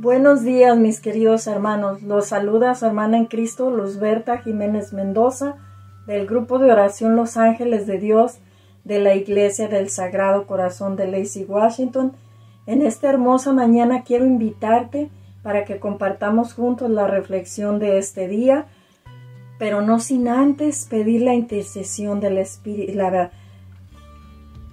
Buenos días, mis queridos hermanos. Los saluda su hermana en Cristo, Luzberta Jiménez Mendoza, del grupo de oración Los Ángeles de Dios de la Iglesia del Sagrado Corazón de Lacey, Washington. En esta hermosa mañana quiero invitarte para que compartamos juntos la reflexión de este día, pero no sin antes pedir la intercesión del Espíritu,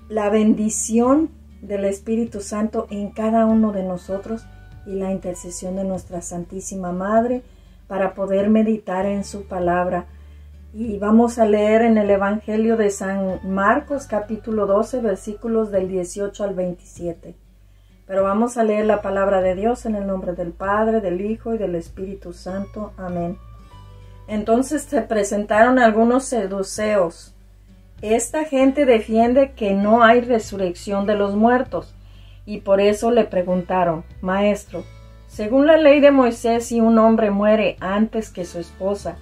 la bendición del Espíritu Santo en cada uno de nosotros y la intercesión de nuestra Santísima Madre para poder meditar en su palabra. Y vamos a leer en el Evangelio de San Marcos, capítulo 12, versículos del 18 al 27. Pero vamos a leer la palabra de Dios en el nombre del Padre, del Hijo y del Espíritu Santo. Amén. Entonces se presentaron algunos saduceos. Esta gente defiende que no hay resurrección de los muertos, y por eso le preguntaron: Maestro, según la ley de Moisés, si un hombre muere antes que su esposa,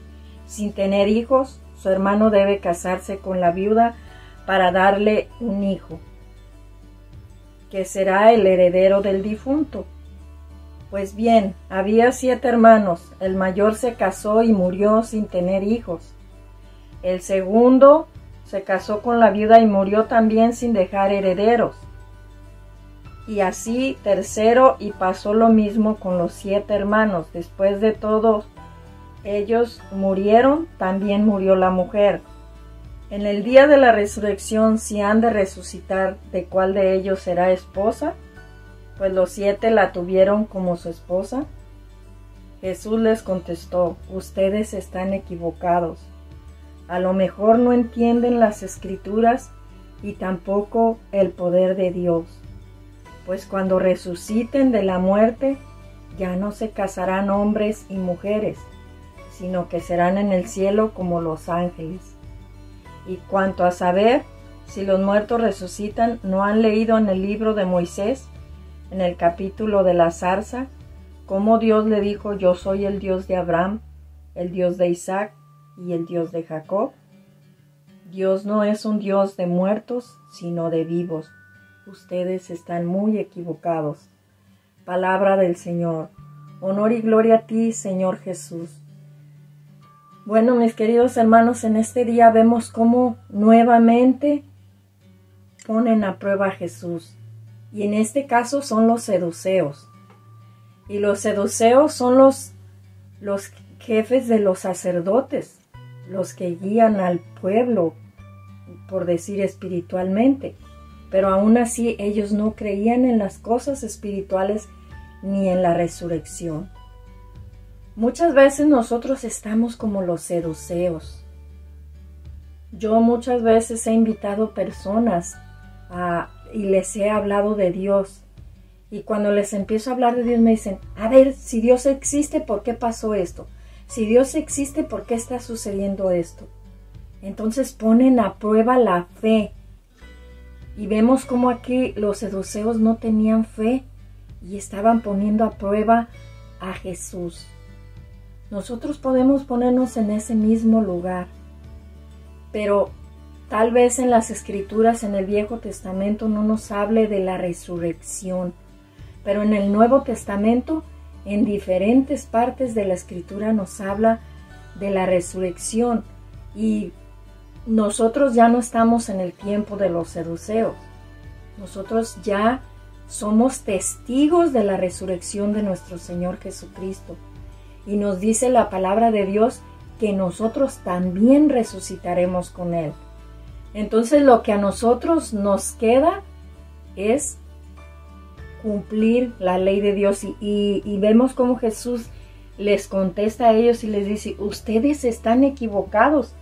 sin tener hijos, su hermano debe casarse con la viuda para darle un hijo, que será el heredero del difunto. Pues bien, había 7 hermanos. El mayor se casó y murió sin tener hijos. El segundo se casó con la viuda y murió también sin dejar herederos. Y así tercero, y pasó lo mismo con los 7 hermanos. Después de todos ellos murieron, también murió la mujer. En el día de la resurrección, si han de resucitar, ¿de cuál de ellos será esposa? Pues los 7 la tuvieron como su esposa. Jesús les contestó: ustedes están equivocados. A lo mejor no entienden las Escrituras y tampoco el poder de Dios. Pues cuando resuciten de la muerte, ya no se casarán hombres y mujeres, sino que serán en el cielo como los ángeles. Y cuanto a saber si los muertos resucitan, ¿no han leído en el libro de Moisés, en el capítulo de la zarza, cómo Dios le dijo: yo soy el Dios de Abraham, el Dios de Isaac y el Dios de Jacob? Dios no es un Dios de muertos, sino de vivos. Ustedes están muy equivocados. Palabra del Señor. Honor y gloria a ti, Señor Jesús. Bueno, mis queridos hermanos, en este día vemos cómo nuevamente ponen a prueba a Jesús. Y en este caso son los saduceos. Y los saduceos son los jefes de los sacerdotes, los que guían al pueblo, por decir espiritualmente. Pero aún así ellos no creían en las cosas espirituales ni en la resurrección. Muchas veces nosotros estamos como los saduceos. Yo muchas veces he invitado personas y les he hablado de Dios. Y cuando les empiezo a hablar de Dios me dicen: a ver, si Dios existe, ¿por qué pasó esto? Si Dios existe, ¿por qué está sucediendo esto? Entonces ponen a prueba la fe. Y vemos como aquí los saduceos no tenían fe y estaban poniendo a prueba a Jesús. Nosotros podemos ponernos en ese mismo lugar, pero tal vez en las Escrituras, en el Viejo Testamento, no nos hable de la resurrección, pero en el Nuevo Testamento, en diferentes partes de la Escritura nos habla de la resurrección. Y nosotros ya no estamos en el tiempo de los saduceos. Nosotros ya somos testigos de la resurrección de nuestro Señor Jesucristo. Y nos dice la palabra de Dios que nosotros también resucitaremos con Él. Entonces lo que a nosotros nos queda es cumplir la ley de Dios. Y vemos cómo Jesús les contesta a ellos y les dice: ustedes están equivocados.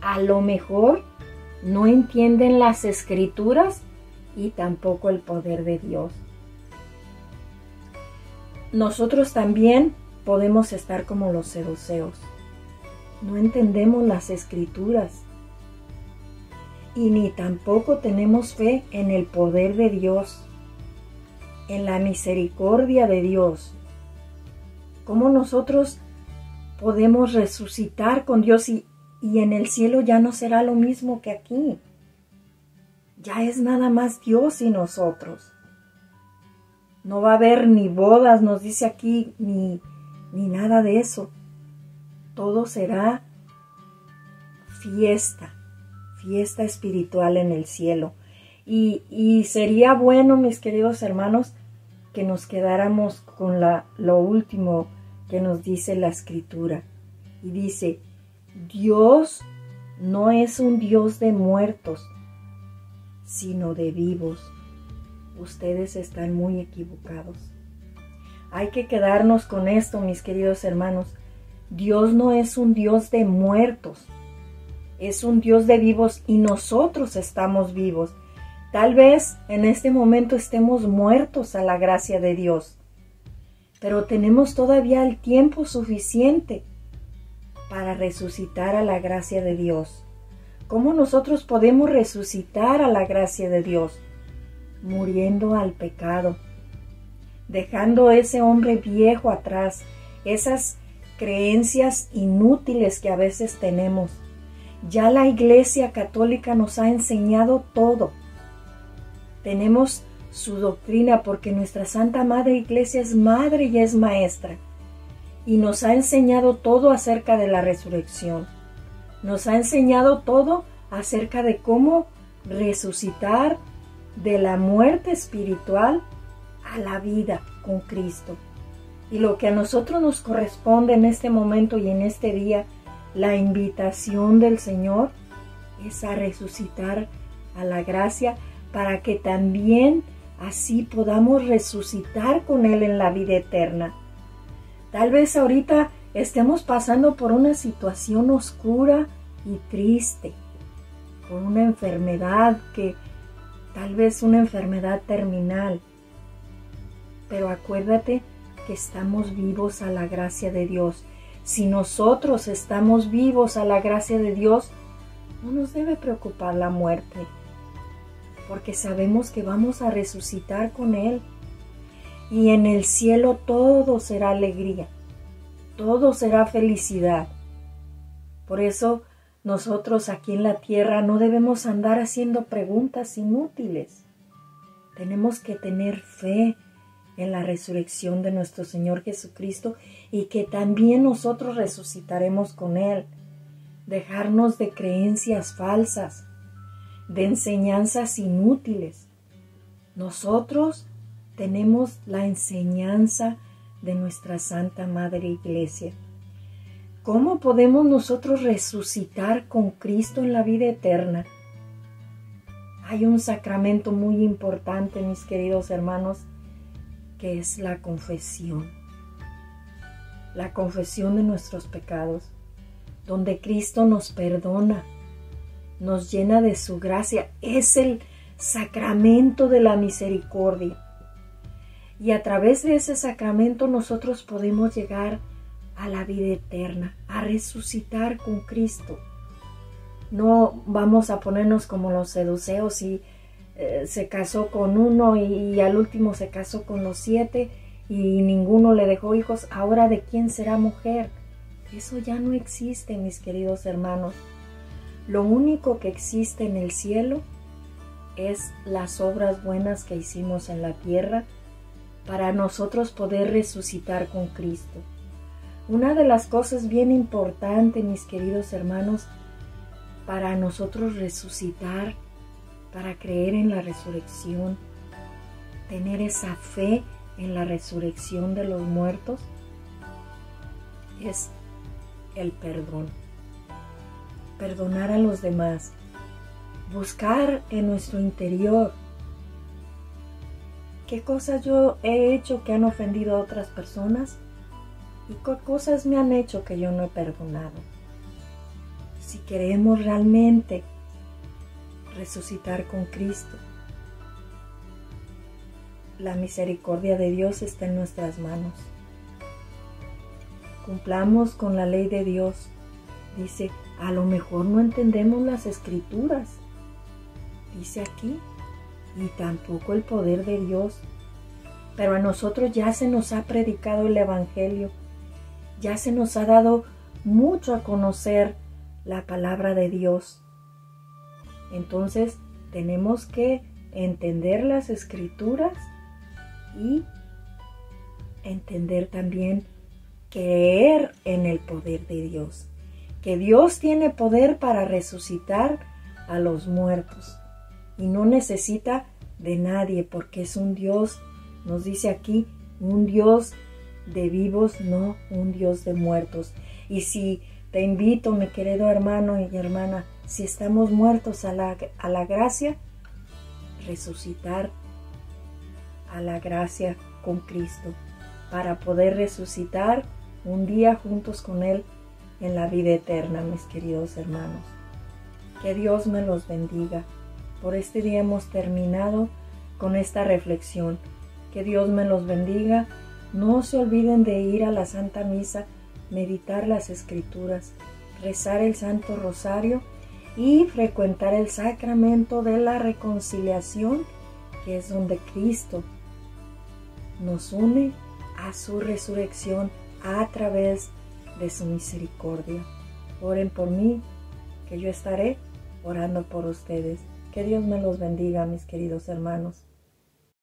A lo mejor no entienden las Escrituras y tampoco el poder de Dios. Nosotros también podemos estar como los saduceos. No entendemos las Escrituras y ni tampoco tenemos fe en el poder de Dios, en la misericordia de Dios. ¿Cómo nosotros podemos resucitar con Dios y en el cielo ya no será lo mismo que aquí? Ya es nada más Dios y nosotros. No va a haber ni bodas, nos dice aquí, ni nada de eso. Todo será fiesta espiritual en el cielo. Y sería bueno, mis queridos hermanos, que nos quedáramos con lo último que nos dice la Escritura. Y dice, Dios no es un Dios de muertos, sino de vivos. Ustedes están muy equivocados. Hay que quedarnos con esto, mis queridos hermanos. Dios no es un Dios de muertos, es un Dios de vivos y nosotros estamos vivos. Tal vez en este momento estemos muertos a la gracia de Dios, pero tenemos todavía el tiempo suficiente para resucitar a la gracia de Dios. ¿Cómo nosotros podemos resucitar a la gracia de Dios? Muriendo al pecado, dejando ese hombre viejo atrás, esas creencias inútiles que a veces tenemos. Ya la Iglesia Católica nos ha enseñado todo. Tenemos su doctrina porque nuestra Santa Madre Iglesia es madre y es maestra. Y nos ha enseñado todo acerca de la resurrección. Nos ha enseñado todo acerca de cómo resucitar de la muerte espiritual a la vida con Cristo. Y lo que a nosotros nos corresponde en este momento y en este día, la invitación del Señor es a resucitar a la gracia para que también así podamos resucitar con Él en la vida eterna. Tal vez ahorita estemos pasando por una situación oscura y triste, por una enfermedad tal vez una enfermedad terminal. Pero acuérdate que estamos vivos a la gracia de Dios. Si nosotros estamos vivos a la gracia de Dios, no nos debe preocupar la muerte, porque sabemos que vamos a resucitar con Él. Y en el cielo todo será alegría, todo será felicidad. Por eso nosotros aquí en la tierra no debemos andar haciendo preguntas inútiles. Tenemos que tener fe en la resurrección de nuestro Señor Jesucristo y que también nosotros resucitaremos con Él. Dejarnos de creencias falsas, de enseñanzas inútiles. Nosotros tenemos la enseñanza de nuestra Santa Madre Iglesia. ¿Cómo podemos nosotros resucitar con Cristo en la vida eterna? Hay un sacramento muy importante, mis queridos hermanos, que es la confesión de nuestros pecados, donde Cristo nos perdona, nos llena de su gracia. Es el sacramento de la misericordia. Y a través de ese sacramento nosotros podemos llegar a la vida eterna, a resucitar con Cristo. No vamos a ponernos como los seduceos y se casó con uno y al último se casó con los 7 y ninguno le dejó hijos. Ahora, ¿de quién será mujer? Eso ya no existe, mis queridos hermanos. Lo único que existe en el cielo es las obras buenas que hicimos en la tierra para nosotros poder resucitar con Cristo. Una de las cosas bien importantes, mis queridos hermanos, para nosotros resucitar, para creer en la resurrección, tener esa fe en la resurrección de los muertos, es el perdón. Perdonar a los demás, buscar en nuestro interior qué cosas yo he hecho que han ofendido a otras personas y qué cosas me han hecho que yo no he perdonado. Si queremos realmente resucitar con Cristo, la misericordia de Dios está en nuestras manos. Cumplamos con la ley de Dios. Dice, a lo mejor no entendemos las Escrituras, dice aquí, y tampoco el poder de Dios, pero a nosotros ya se nos ha predicado el Evangelio, ya se nos ha dado mucho a conocer la palabra de Dios. Entonces tenemos que entender las Escrituras y entender también, creer en el poder de Dios, que Dios tiene poder para resucitar a los muertos y no necesita de nadie, porque es un Dios, nos dice aquí, un Dios de vivos, no un Dios de muertos. Y si te invito, mi querido hermano y hermana, si estamos muertos a la gracia, resucitar a la gracia con Cristo, para poder resucitar un día juntos con Él en la vida eterna, mis queridos hermanos. Que Dios me los bendiga. Por este día hemos terminado con esta reflexión. Que Dios me los bendiga. No se olviden de ir a la Santa Misa, meditar las Escrituras, rezar el Santo Rosario y frecuentar el sacramento de la reconciliación, que es donde Cristo nos une a su resurrección a través de su misericordia. Oren por mí, que yo estaré orando por ustedes. Que Dios me los bendiga, mis queridos hermanos.